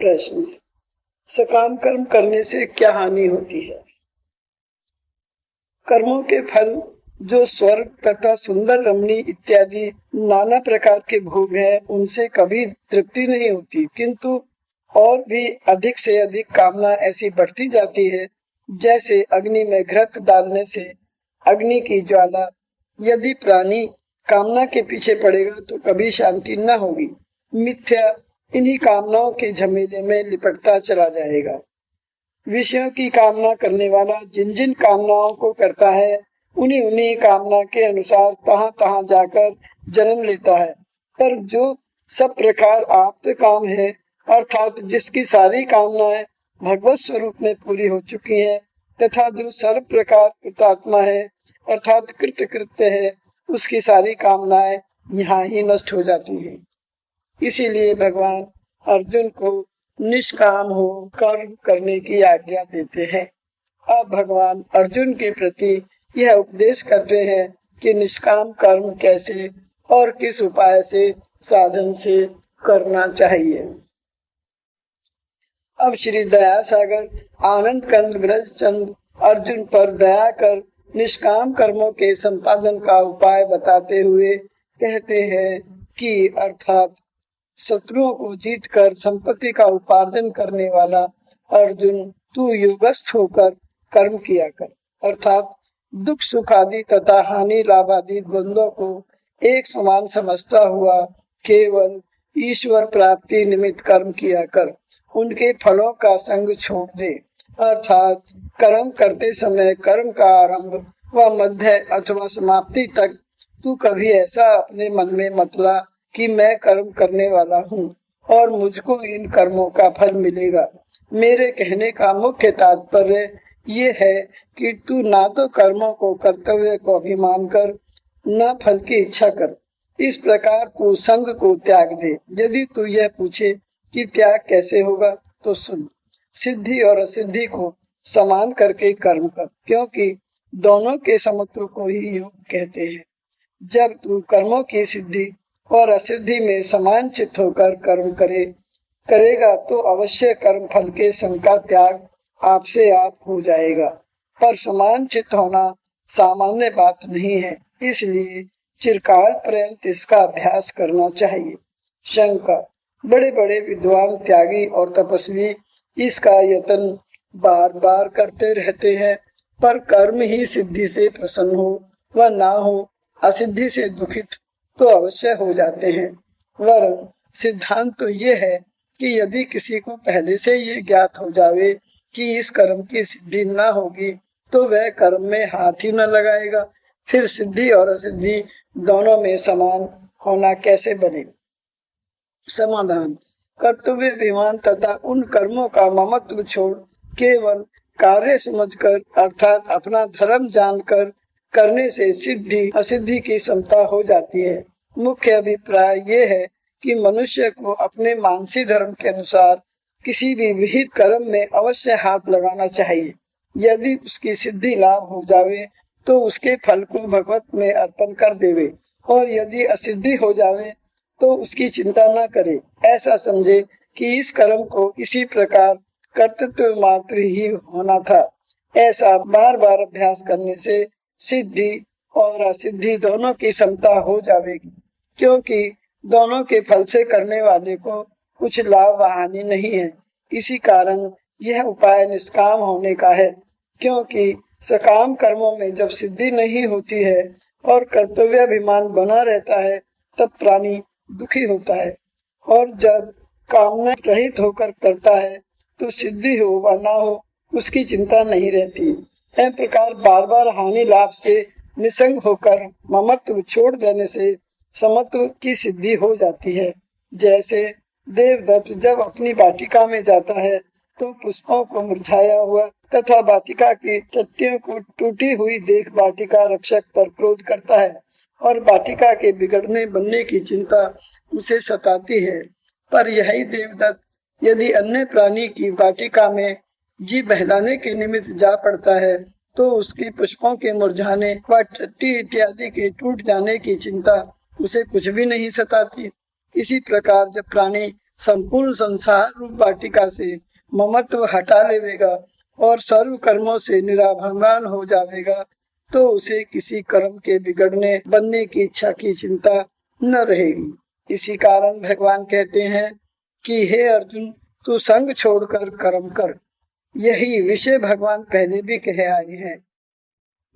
प्रश्न, सकाम कर्म करने से क्या हानि होती है? कर्मों के फल जो स्वर्ग तथा सुंदर रमणी इत्यादि नाना प्रकार के भोग हैं, उनसे कभी तृप्ति नहीं होती, किंतु और भी अधिक से अधिक कामना ऐसी बढ़ती जाती है, जैसे अग्नि में घृत डालने से अग्नि की ज्वाला। यदि प्राणी कामना के पीछे पड़ेगा तो कभी शांति न होगी। मिथ्या इन्हीं कामनाओं के झमेले में लिपटता चला जाएगा। विषयों की कामना करने वाला जिन जिन कामनाओं को करता है, उन्हीं उन्हीं कामना के अनुसार तहां तहां जाकर जन्म लेता है। पर जो सब प्रकार आप्त काम है, अर्थात जिसकी सारी कामनाएं भगवत स्वरूप में पूरी हो चुकी हैं, तथा जो सर्व प्रकार कृतात्मा है अर्थात कृतकृत्य है, उसकी सारी कामनाएं यहाँ ही नष्ट हो जाती हैं। इसीलिए भगवान अर्जुन को निष्काम हो कर्म करने की आज्ञा देते हैं। अब भगवान अर्जुन के प्रति यह उपदेश करते हैं कि निष्काम कर्म कैसे और किस उपाय से साधन से करना चाहिए। अब श्री दया सागर आनंद कंद ब्रज चंद अर्जुन पर दया कर निष्काम कर्मों के संपादन का उपाय बताते हुए कहते हैं कि अर्थात शत्रुओं को जीतकर संपत्ति का उपार्जन करने वाला अर्जुन, तू योगस्थ होकर कर्म किया कर, अर्थात दुख सुख आदि तथा हानि लाभ आदि द्वंद्वों को एक समान समझता हुआ केवल ईश्वर प्राप्ति निमित्त कर्म किया कर। उनके फलों का संग छोड़ दे, अर्थात कर्म करते समय कर्म का आरंभ व मध्य अथवा समाप्ति तक तू कभी ऐसा अपने मन में मत ला कि मैं कर्म करने वाला हूँ और मुझको इन कर्मों का फल मिलेगा। मेरे कहने का मुख्य तात्पर्य ये है कि तू ना तो कर्मों को कर्तव्य को अभिमान कर, न फल की इच्छा कर। इस प्रकार तू संग को त्याग दे। यदि तू यह पूछे कि त्याग कैसे होगा, तो सुन, सिद्धि और असिद्धि को समान करके कर्म कर, क्योंकि दोनों के समत्व को ही योग कहते हैं। जब तू कर्मों की सिद्धि और असिद्धि में समान चित्त होकर कर्म करेगा तो अवश्य कर्म फल के संग का त्याग आपसे आप हो जाएगा। पर समान चित्त होना सामान्य बात नहीं है, इसलिए चिरकाल पर्यंत इसका अभ्यास करना चाहिए। शंका, बड़े बड़े विद्वान त्यागी और तपस्वी इसका यत्न बार बार करते रहते हैं, पर कर्म ही सिद्धि से प्रसन्न हो व ना हो, असिद्धि से दुखित तो अवश्य हो जाते हैं। वरन सिद्धांत तो ये है कि यदि किसी को पहले से ये ज्ञात हो जावे कि इस कर्म की सिद्धि न होगी, तो वह कर्म में हाथ ही न लगाएगा। फिर सिद्धि और असिद्धि दोनों में समान होना कैसे बने? समाधान, कर्तव्य अभिमान तथा उन कर्मों का ममत्व छोड़ केवल कार्य समझकर अर्थात अपना धर्म जानकर करने से सिद्धि असिद्धि की समता हो जाती है। मुख्य अभिप्राय ये है कि मनुष्य को अपने मानसी धर्म के अनुसार किसी भी विहित कर्म में अवश्य हाथ लगाना चाहिए। यदि उसकी सिद्धि लाभ हो जावे तो उसके फल को भगवत में अर्पण कर देवे, और यदि असिद्धि हो जावे तो उसकी चिंता न करे। ऐसा समझे कि इस कर्म को इसी प्रकार कर्तृत्व मात्र ही होना था। ऐसा बार बार अभ्यास करने से सिद्धि और असिद्धि दोनों की समता हो जाएगी, क्योंकि दोनों के फल से करने वाले को कुछ लाभ व हानि नहीं है। इसी कारण यह उपाय निष्काम होने का है, क्योंकि सकाम कर्मों में जब सिद्धि नहीं होती है और कर्तव्य अभिमान बना रहता है, तब प्राणी दुखी होता है, और जब कामना रहित होकर करता है तो सिद्धि हो व ना हो उसकी चिंता नहीं रहती। इस प्रकार बार बार हानि लाभ से निसंग होकर ममत्व छोड़ देने से समत्व की सिद्धि हो जाती है। जैसे देवदत्त जब अपनी वाटिका में जाता है तो पुष्पों को मुरझाया हुआ तथा वाटिका की टट्टियों को टूटी हुई देख वाटिका रक्षक पर क्रोध करता है, और वाटिका के बिगड़ने बनने की चिंता उसे सताती है। पर यही देवदत्त यदि अन्य प्राणी की वाटिका में जी बहलाने के निमित्त जा पड़ता है तो उसकी पुष्पों के मुरझाने व टट्टी इत्यादि के टूट जाने की चिंता उसे कुछ भी नहीं सताती। इसी प्रकार जब प्राणी संपूर्ण संसार रूप वाटिका से ममत्व हटा लेवेगा और सर्व कर्मों से निराभंगान हो जाएगा, तो उसे किसी कर्म के बिगड़ने बनने की इच्छा की चिंता न रहेगी। इसी कारण भगवान कहते हैं कि हे अर्जुन, तू संग छोड़कर कर्म कर। यही विषय भगवान पहले भी कहे आए हैं।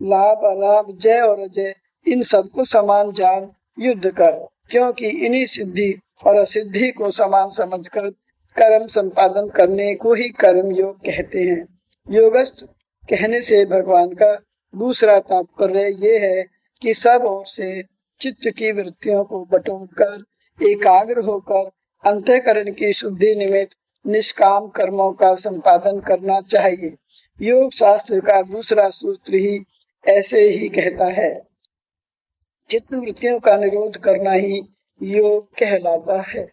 लाभ अलाभ, जय और अजय, इन सबको समान जान युद्ध कर, क्योंकि इन्हीं सिद्धि और असिद्धि को समान समझकर कर्म संपादन करने को ही कर्म योग कहते हैं। योगस्थ कहने से भगवान का दूसरा तात्पर्य ये है कि सब ओर से चित्त की वृत्तियों को बटोरकर एकाग्र होकर अंतःकरण की शुद्धि निमित्त निष्काम कर्मों का संपादन करना चाहिए। योग शास्त्र का दूसरा सूत्र ही ऐसे ही कहता है। चित्त वृत्तियों का निरोध करना ही योग कहलाता है।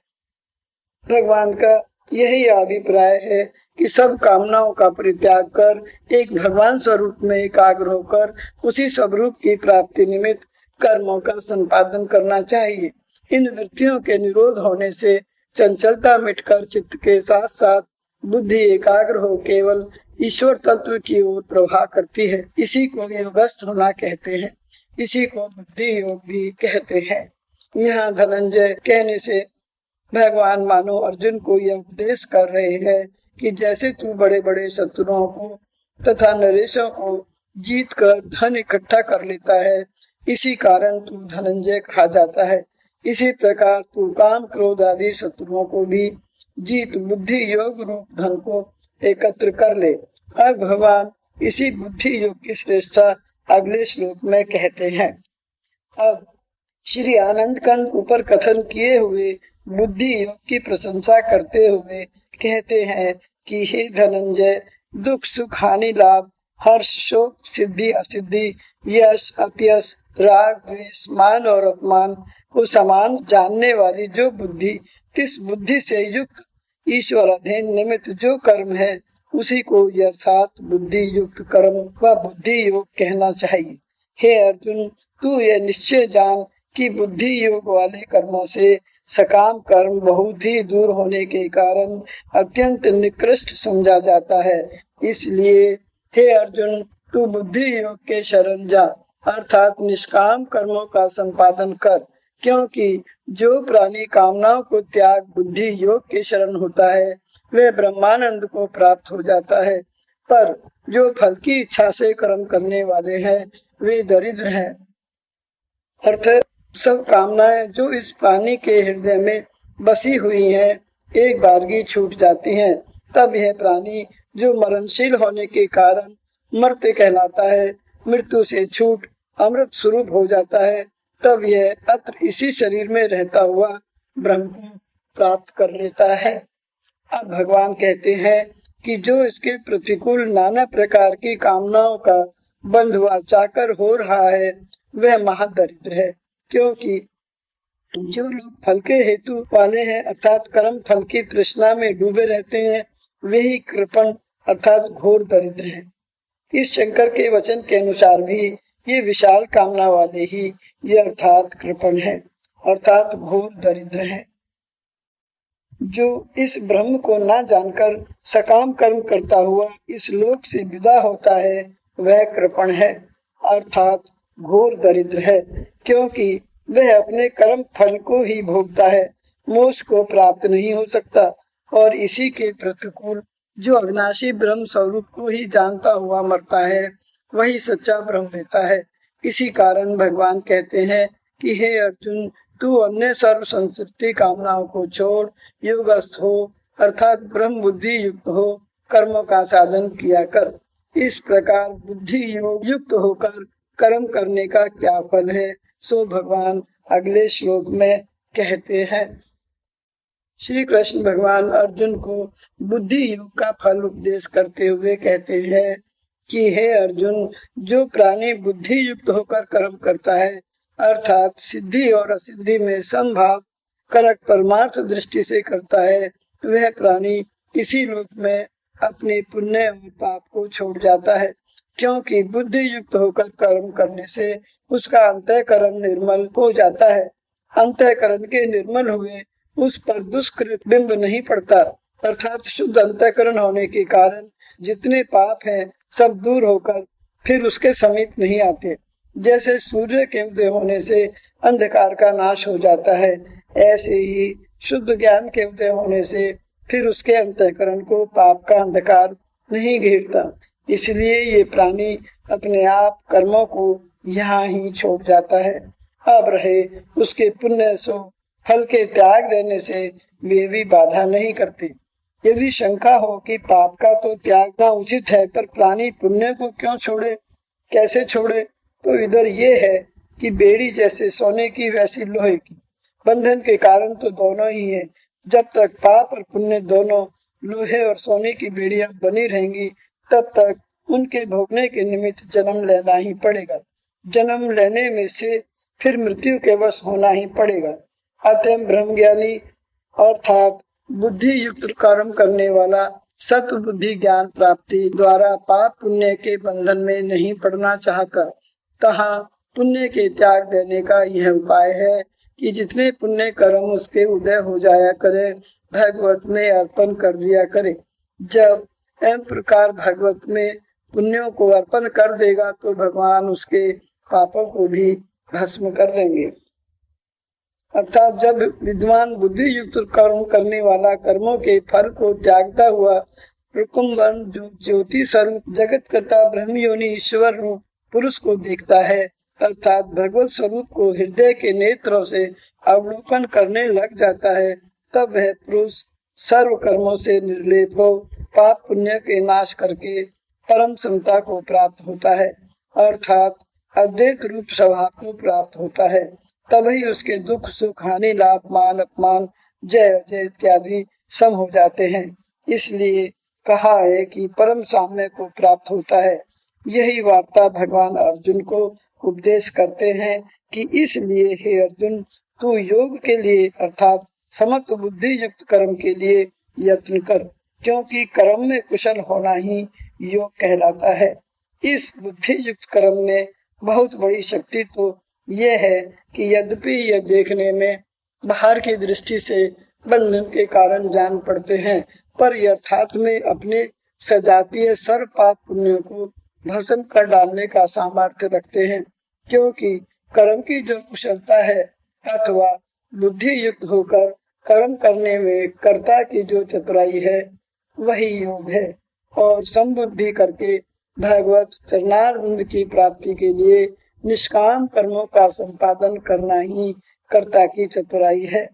भगवान का यही अभिप्राय है कि सब कामनाओं का परित्याग कर एक भगवान स्वरूप में एकाग्र होकर उसी स्वरूप की प्राप्ति निमित्त कर्मों का संपादन करना चाहिए। इन वृत्तियों के निरोध होने से चंचलता मिटकर चित्त के साथ साथ बुद्धि एकाग्र हो केवल ईश्वर तत्व की ओर प्रवाह करती है। इसी को योगस्थ होना कहते हैं। इसी को बुद्धि योग भी कहते हैं। यहाँ धनंजय कहने से भगवान मानो अर्जुन को यह उपदेश कर रहे हैं कि जैसे तू बड़े बड़े शत्रुओं को तथा नरेशों को जीत कर धन इकट्ठा कर लेता है, इसी कारण तू धनंजय कहा जाता है। इसी प्रकार तू काम क्रोध आदि शत्रुओं को भी जीत बुद्धि योग रूप धन को एकत्र कर ले। अब भगवान इसी बुद्धि योग की श्रेष्ठता अगले श्लोक में कहते हैं। अब श्री आनंद कंद ऊपर कथन किए हुए बुद्धि योग की प्रशंसा करते हुए कहते हैं कि हे धनंजय, दुख सुख हानि लाभ हर्ष शोक सिद्धि असिद्धि यश अपयश राग द्वेष मान और अपमान को समान जानने वाली जो बुद्धि, तिस बुद्धि से युक्त ईश्वर अधीन निमित्त जो कर्म है, उसी को अर्थात बुद्धि युक्त कर्म व बुद्धि योग कहना चाहिए। हे अर्जुन, तू यह निश्चय जान कि बुद्धि योग वाले कर्मों से सकाम कर्म बहुत ही दूर होने के कारण अत्यंत निकृष्ट समझा जाता है। इसलिए हे अर्जुन, तू बुद्धि योग के शरण जा, अर्थात निष्काम कर्मों का संपादन कर, क्योंकि जो प्राणी कामनाओं को त्याग बुद्धि योग के शरण होता है वह ब्रह्मानंद को प्राप्त हो जाता है। पर जो फल की इच्छा से कर्म करने वाले हैं वे दरिद्र हैं। अर्थात सब कामनाएं जो इस प्राणी के हृदय में बसी हुई हैं, एक बारगी छूट जाती हैं। तब यह प्राणी जो मरणशील होने के कारण मर्त्य कहलाता है, मृत्यु से छूट अमृत स्वरूप हो जाता है। तब यह अत्र इसी शरीर में रहता हुआ ब्रह्म को प्राप्त कर लेता है। अब भगवान कहते हैं कि जो इसके प्रतिकूल नाना प्रकार की कामनाओं का बंध हुआ चाकर हो रहा है वह महादरिद्र है, क्योंकि जो लोग फल के हेतु वाले हैं अर्थात कर्म फल की तृष्णा में डूबे रहते हैं वही कृपण अर्थात घोर दरिद्र हैं। इस शंकर के वचन के अनुसार भी ये विशाल कामना वाले ही ये अर्थात कृपण है अर्थात घोर दरिद्र है। जो इस ब्रह्म को ना जानकर सकाम कर्म करता हुआ इस लोक से विदा होता है वह कृपण है अर्थात घोर दरिद्र है, क्योंकि वह अपने कर्म फल को ही भोगता है, मोक्ष को प्राप्त नहीं हो सकता। और इसी के प्रतिकूल जो अविनाशी ब्रह्म स्वरूप को ही जानता हुआ मरता है वही सच्चा ब्रह्म रहता है। इसी कारण भगवान कहते हैं कि हे अर्जुन, तू अन्य सर्व संस्कृति कामनाओं को छोड़ योगस्थ हो अर्थात ब्रह्म बुद्धि युक्त हो कर्मों का साधन किया कर। इस प्रकार बुद्धि योग युक्त होकर कर्म करने का क्या फल है सो भगवान अगले श्लोक में कहते हैं। श्री कृष्ण भगवान अर्जुन को बुद्धि योग का फल उपदेश करते हुए कहते हैं कि हे अर्जुन, जो प्राणी बुद्धि युक्त होकर कर्म करता है अर्थात सिद्धि और असिद्धि में समभाव करक परमार्थ दृष्टि से करता है वह प्राणी इसी लोक में अपने पुण्य और पाप को छोड़ जाता है, क्योंकि बुद्धि युक्त होकर कर्म करने से उसका अंतःकरण निर्मल हो जाता है। अंतःकरण के निर्मल हुए उस पर दुष्कृत बिंब नहीं पड़ता, अर्थात शुद्ध अंतःकरण होने के कारण जितने पाप हैं सब दूर होकर फिर उसके समीप नहीं आते। जैसे सूर्य के उदय होने से अंधकार का नाश हो जाता है, ऐसे ही शुद्ध ज्ञान के उदय होने से फिर उसके अंतःकरण को पाप का अंधकार नहीं घेरता। इसलिए ये प्राणी अपने आप कर्मों को यहाँ ही छोड़ जाता है। अब रहे उसके पुण्य सो फल के त्याग देने से वे भी बाधा नहीं करते। यदि शंका हो कि पाप का तो त्यागना उचित है, पर प्राणी पुण्य को क्यों छोड़े, कैसे छोड़े, तो इधर ये है कि बेड़ी जैसे सोने की वैसी लोहे की, बंधन के कारण तो दोनों ही है। जब तक पाप और पुण्य दोनों लोहे और सोने की बेड़ियां बनी रहेंगी, तब तक उनके भोगने के निमित्त जन्म लेना ही पड़ेगा। जन्म लेने में से फिर मृत्यु के वश होना ही पड़ेगा। अतः ब्रह्मज्ञानी अर्थात बुद्धि युक्त कर्म करने वाला सत्व बुद्धि ज्ञान प्राप्ति द्वारा पाप पुण्य के बंधन में नहीं पड़ना चाहता। तहाँ पुण्य के त्याग देने का यह उपाय है कि जितने पुण्य कर्म उसके उदय हो जाया करे, भगवत में अर्पण कर दिया करे। जब एवं प्रकार भगवत में पुण्यों को अर्पण कर देगा तो भगवान उसके पापों को भी भस्म कर देंगे। अर्थात जब विद्वान बुद्धि युक्त कर्म करने वाला कर्मों के फल को त्यागता हुआ रुकुम्बन जो ज्योति स्वरूप जगत कर्ता ब्रह्म योनि ईश्वर रूप पुरुष को देखता है, अर्थात भगवत स्वरूप को हृदय के नेत्रों से अवलोकन करने लग जाता है, तब वह पुरुष सर्व कर्मों से निर्लेप हो पाप पुण्य के नाश करके परम समता को प्राप्त होता है, अर्थात अद्वैत रूप स्वभाव को प्राप्त होता है। तभी उसके दुख सुख हानि लाभ मान अपमान जय अजय इत्यादि सम हो जाते हैं। इसलिए कहा है कि परम साम्य को प्राप्त होता है। यही वार्ता भगवान अर्जुन को उपदेश करते हैं कि इसलिए हे अर्जुन, तू योग के लिए अर्थात समत्व बुद्धि युक्त कर्म के लिए यत्न कर, क्योंकि कर्म में कुशल होना ही योग कहलाता है। इस बुद्धि युक्त कर्म में बहुत बड़ी शक्ति तो यह है कि यद्यपि यह देखने में बाहर की दृष्टि से बंधन के कारण जान पड़ते हैं, पर यथार्थ में अपने सजातीय सर्व पाप पुण्यों को भस्म कर डालने का सामर्थ्य रखते हैं, क्योंकि कर्म की जो कुशलता है अथवा बुद्धि युक्त होकर कर्म करने में कर्ता की जो चतुराई है वही योग है। और समबुद्धि करके भगवत चरणारविंद की प्राप्ति के लिए निष्काम कर्मों का संपादन करना ही कर्ता की चतुराई है।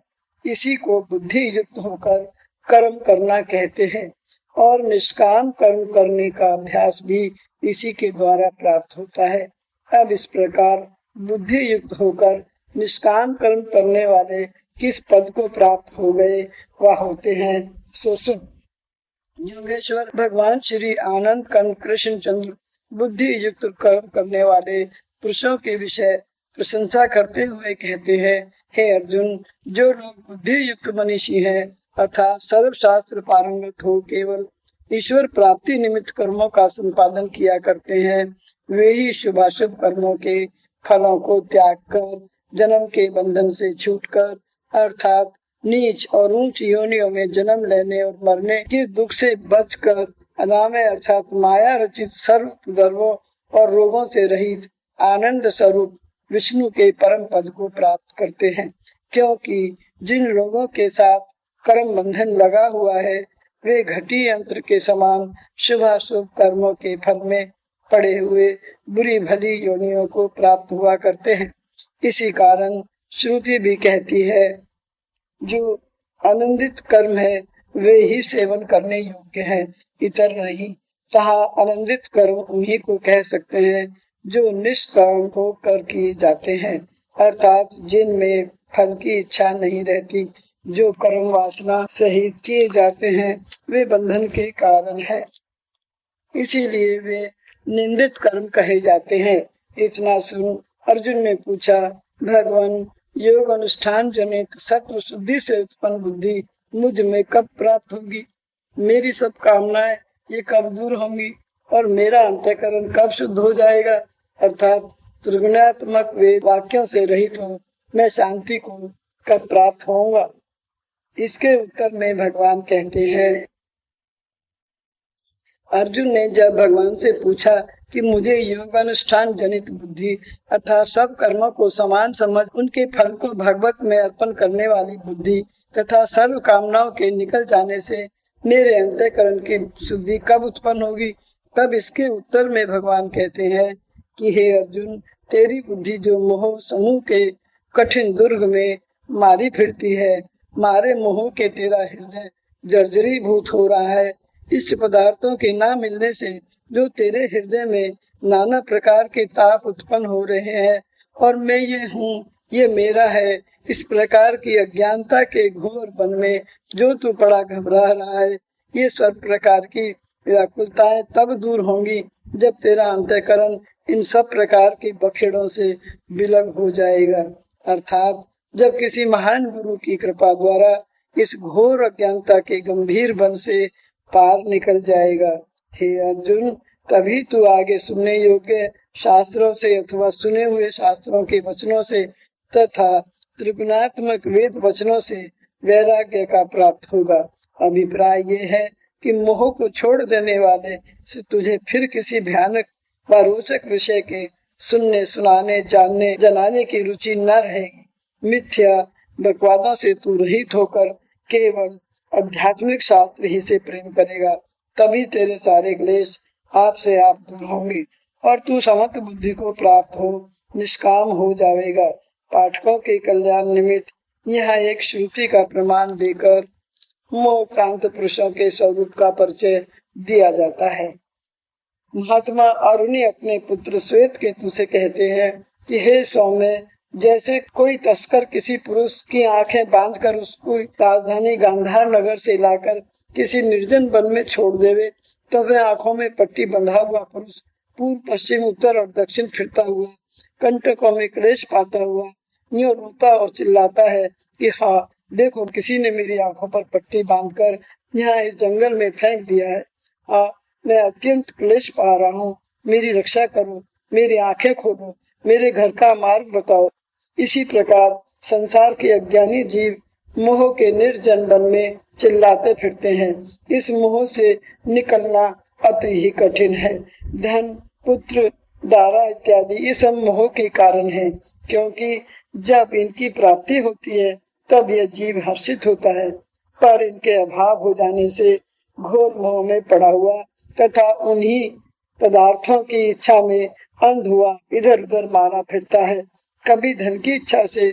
इसी को बुद्धि युक्त होकर कर्म करना कहते हैं, और निष्काम कर्म करने का अभ्यास भी इसी के द्वारा प्राप्त होता है। अब इस प्रकार बुद्धि युक्त होकर निष्काम कर्म करने वाले किस पद को प्राप्त हो गए वह होते हैं सो सुन। योगेश्वर भगवान श्री आनंद कंद कृष्ण चंद्र बुद्धि युक्त कर्म करने वाले पुरुषों के विषय प्रशंसा करते हुए कहते हैं, हे अर्जुन, जो लोग बुद्धि युक्त मनीषी हैं अर्थात सर्वशास्त्र पारंगत हो केवल ईश्वर प्राप्ति निमित्त कर्मों का संपादन किया करते हैं, वे ही शुभाशुभ कर्मों के फलों को त्याग कर जन्म के बंधन से छूटकर अर्थात नीच और ऊंच योनियों में जन्म लेने और मरने के दुख से बचकर अनामय अर्थात माया रचित सर्व द्रव्यों और रोगों से रहित आनंद स्वरूप विष्णु के परम पद को प्राप्त करते हैं। क्योंकि जिन लोगों के साथ कर्म बंधन लगा हुआ है वे घटी यंत्र के समान शुभाशुभ कर्मों के फल में पड़े हुए बुरी भली योनियों को प्राप्त हुआ करते हैं। इसी कारण श्रुति भी कहती है, जो आनंदित कर्म है वे ही सेवन करने योग्य हैं, इतर नहीं। तहाँ आनंदित कर्म उन्हीं को कह सकते हैं जो निष्काम होकर किए जाते हैं, अर्थात जिनमें फल की इच्छा नहीं रहती। जो कर्म वासना सहित किए जाते हैं वे बंधन के कारण है, इसीलिए वे निंदित कर्म कहे जाते हैं। इतना सुन अर्जुन ने पूछा, भगवान, योग अनुष्ठान जनित सत्व शुद्धि से उत्पन्न बुद्धि मुझ में कब प्राप्त होगी? मेरी सब कामनाएं ये कब दूर होंगी और मेरा अंतःकरण कब शुद्ध हो जाएगा? अर्थात त्रिगुणात्मक वेद वाक्यों से रहित हो मैं शांति को कब प्राप्त होऊंगा? इसके उत्तर में भगवान कहते हैं, अर्जुन ने जब भगवान से पूछा कि मुझे योग अनुष्ठान जनित बुद्धि अर्थात सब कर्मों को समान समझ उनके फल को भगवत में अर्पण करने वाली बुद्धि तथा सर्व कामनाओं के निकल जाने से मेरे अंतःकरण की शुद्धि कब उत्पन्न होगी, तब इसके उत्तर में भगवान कहते हैं कि हे अर्जुन, तेरी बुद्धि जो मोह समूह के कठिन दुर्ग में मारी फिरती है, मारे मोह के तेरा हृदय जर्जरीभूत हो रहा है। इष्ट पदार्थों के ना मिलने से जो तेरे हृदय में नाना प्रकार के ताप उत्पन्न हो रहे हैं और मैं ये हूँ, ये मेरा है, इस प्रकार की अज्ञानता के घोर वन में जो तू बड़ा घबरा रहा है, ये सब प्रकार की व्याकुलताएं तब दूर होंगी जब तेरा अंतःकरण इन सब प्रकार की बखेड़ों से विलग हो जाएगा। अर्थात जब किसी महान गुरु की कृपा द्वारा इस घोर अज्ञानता के गंभीर वन से पार निकल जाएगा। हे अर्जुन, तभी तू आगे सुनने योग्य शास्त्रों से अथवा सुने हुए शास्त्रों के वचनों से तथा त्रिगुणात्मक वेद वचनों से वैराग्य का प्राप्त होगा। अभिप्राय ये है कि मोह को छोड़ देने वाले से तुझे फिर किसी भयानक व रोचक विषय के सुनने, सुनाने, जानने, जनाने की रुचि न रहेगी। मिथ्या बकवादों से तू रहित होकर केवल आध्यात्मिक शास्त्र ही से प्रेम करेगा, तभी तेरे सारे क्लेश आप से आप दूर होंगे और तू समर्थ बुद्धि को प्राप्त हो निष्काम हो जाएगा। पाठकों के कल्याण निमित्त यहाँ एक श्रुति का प्रमाण देकर मोह क्रांत पुरुषों के स्वरूप का परिचय दिया जाता है। महात्मा अरुणि अपने पुत्र श्वेत केतु से कहते हैं कि हे सौम्य, जैसे कोई तस्कर किसी पुरुष की आंखें बांधकर उसको राजधानी गांधार नगर से लाकर किसी निर्जन वन में छोड़ देवे, तब वह आंखों में पट्टी बंधा हुआ पुरुष पूर्व, पश्चिम, उत्तर और दक्षिण फिरता हुआ कंटकों में क्लेश पाता हुआ यूं रोता और चिल्लाता है कि हाँ देखो, किसी ने मेरी आंखों पर पट्टी बांधकर यहाँ इस जंगल में फेंक दिया है। हाँ, मैं अत्यंत क्लेश पा रहा हूँ, मेरी रक्षा करो, मेरी आंखें खोलो, मेरे घर का मार्ग बताओ। इसी प्रकार संसार के अज्ञानी जीव मोह के निर्जन वन में चिल्लाते फिरते हैं। इस मोह से निकलना अति ही कठिन है। धन, पुत्र, दारा इत्यादि ये सब मोह के कारण है, क्योंकि जब इनकी प्राप्ति होती है तब यह जीव हर्षित होता है, पर इनके अभाव हो जाने से घोर मोह में पड़ा हुआ तथा उन्हीं पदार्थों की इच्छा में अंध हुआ इधर उधर मारा फिरता है। कभी धन की इच्छा से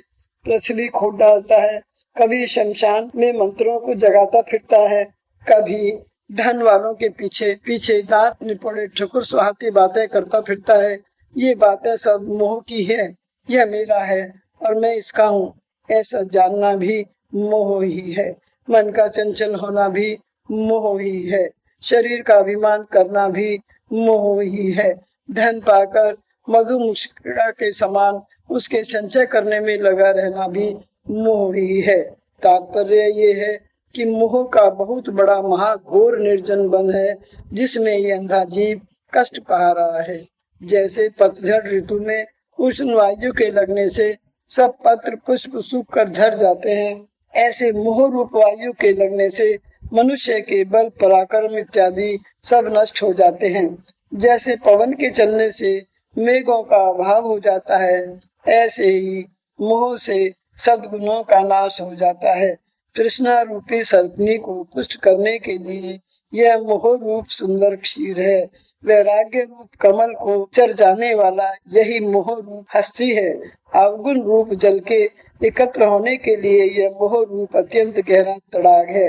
पृथ्वी खोद डालता है, कभी शमशान में मंत्रों को जगाता फिरता है, कभी धन वालों के पीछे पीछे दांत निपोड़े ठकुर सुहाती बातें करता फिरता है। ये बातें सब मोह की है, यह मेरा है और मैं इसका हूँ, ऐसा जानना भी मोह ही है। मन का चंचल होना भी मोह ही है, शरीर का अभिमान करना भी मोह ही है। धन पाकर मधुमक्षिका के समान उसके संचय करने में लगा रहना भी मोह ही है। तात्पर्य ये है कि मोह का बहुत बड़ा महाघोर निर्जन वन है, जिसमें ये अंधा जीव कष्ट पा रहा है। जैसे पतझड़ ऋतु में उष्ण वायु के लगने से सब पत्र पुष्प सूख कर झड़ जाते हैं, ऐसे मोह रूप वायु के लगने से मनुष्य के बल, पराक्रम इत्यादि सब नष्ट हो जाते हैं। जैसे पवन के चलने से मेघों का अभाव हो जाता है, ऐसे ही मोह से सद्गुणों का नाश हो जाता है। तृष्णा रूपी सर्पनी को पुष्ट करने के लिए यह मोह रूप सुंदर क्षीर है। वैराग्य रूप कमल को चर जाने वाला यही मोह रूप हस्ती है। अवगुण रूप जल के एकत्र होने के लिए यह मोह रूप अत्यंत गहरा तड़ाग है।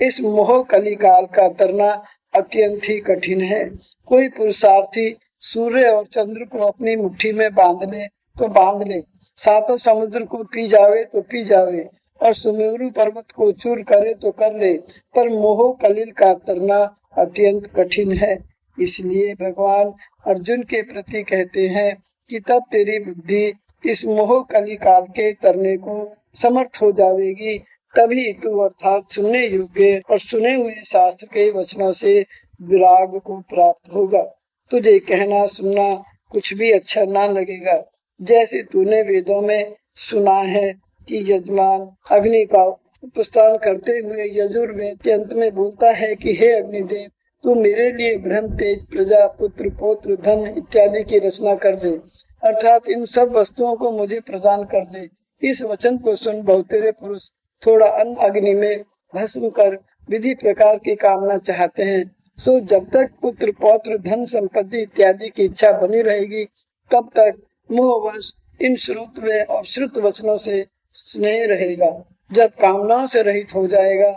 इस मोह कली काल का तरना अत्यंत ही कठिन है। कोई पुरुषार्थी सूर्य और चंद्र को अपनी मुट्ठी में बांध ले तो बांध ले, सातों समुद्र को पी जावे तो पी जावे और सुमेरु पर्वत को चूर करे तो कर ले, पर मोह कलिल का तरना अत्यंत कठिन है। इसलिए भगवान अर्जुन के प्रति कहते हैं कि तब तेरी बुद्धि इस मोह कली काल के तरने को समर्थ हो जाएगी, तभी तू अर्थात सुनने योग्य और सुने हुए शास्त्र के वचनों से विराग को प्राप्त होगा। तुझे कहना सुनना कुछ भी अच्छा ना लगेगा। जैसे तूने वेदों में सुना है कि यजमान अग्नि का प्रस्थान करते हुए यजुर्वेद के अंत में बोलता है कि हे अग्निदेव, तू मेरे लिए ब्रह्म, तेज, प्रजा, पुत्र, पौत्र, धन इत्यादि की रचना कर दे, अर्थात इन सब वस्तुओं को मुझे प्रदान कर दे। इस वचन को सुन बहुतेरे पुरुष थोड़ा अन्न अग्नि में भस्म कर विधि प्रकार की कामना चाहते हैं। सो जब तक पुत्र, पौत्र, धन, संपत्ति इत्यादि की इच्छा बनी रहेगी, तब तक मोहवश इन श्रुतव्य और श्रुत वचनों से स्नेह रहेगा। जब कामनाओं से रहित हो जाएगा,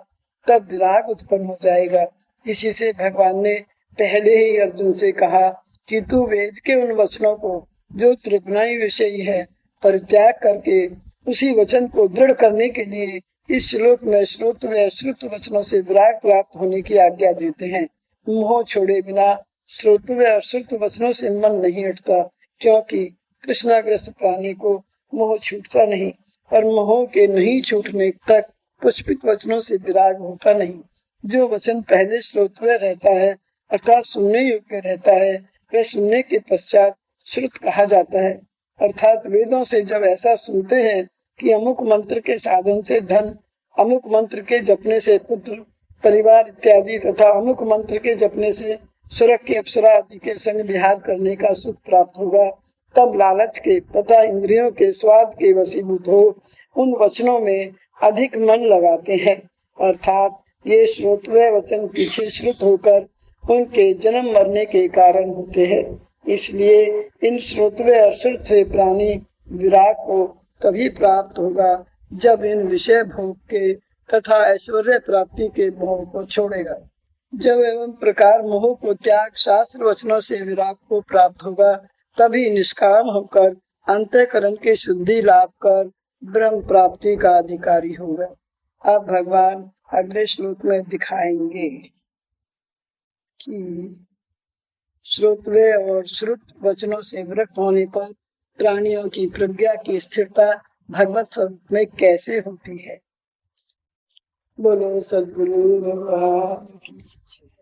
तब विराग उत्पन्न हो जाएगा। इसी से भगवान ने पहले ही अर्जुन से कहा कि तू वेद के उन वचनों को जो त्रिगुणाई विषयी है परित्याग करके उसी वचन को दृढ़ करने के लिए इस श्लोक में श्रुत व अश्रुत वचनों से विराग प्राप्त होने की आज्ञा देते हैं। मोह छोड़े बिना श्रुत व अश्रुत वचनों से मन नहीं हटता, क्योंकि कृष्णाग्रस्त प्राणी को मोह छूटता नहीं और मोह के नहीं छूटने तक पुष्पित वचनों से विराग होता नहीं। जो वचन पहले श्रोतव्य रहता है अर्थात सुनने योग्य रहता है, वह सुनने के पश्चात श्रुत कहा जाता है। अर्थात वेदों से जब ऐसा सुनते हैं कि अमुक मंत्र के साधन से धन, अमुक मंत्र के जपने से पुत्र, परिवार इत्यादि तथा अमुक मंत्र के जपने से स्वर्ग के अप्सरा आदि के संग विहार करने का सुख प्राप्त होगा, तब लालच के तथा इंद्रियों के स्वाद के वशीभूत हो उन वचनों में अधिक मन लगाते हैं। अर्थात ये श्रोतव्य वचन पीछे श्रुत होकर उनके जन्म मरने के कारण होते हैं। इसलिए इन श्रोतव्य और श्रुत से प्राणी विराग को तभी प्राप्त होगा जब इन विषय भोग के तथा ऐश्वर्य प्राप्ति के मोह को छोड़ेगा। जब एवं प्रकार मोह को त्याग शास्त्र वचनों से विराग को प्राप्त होगा, तभी निष्काम होकर अंतःकरण की शुद्धि लाभ कर ब्रह्म प्राप्ति का अधिकारी होगा। अब भगवान अगले श्लोक में दिखाएंगे कि श्रोतव्य और श्रुत वचनों से विरक्त होने पर प्राणियों की प्रज्ञा की स्थिरता भगवत स्वरूप में कैसे होती है। बोलो सद्गुरु भगवान की जय।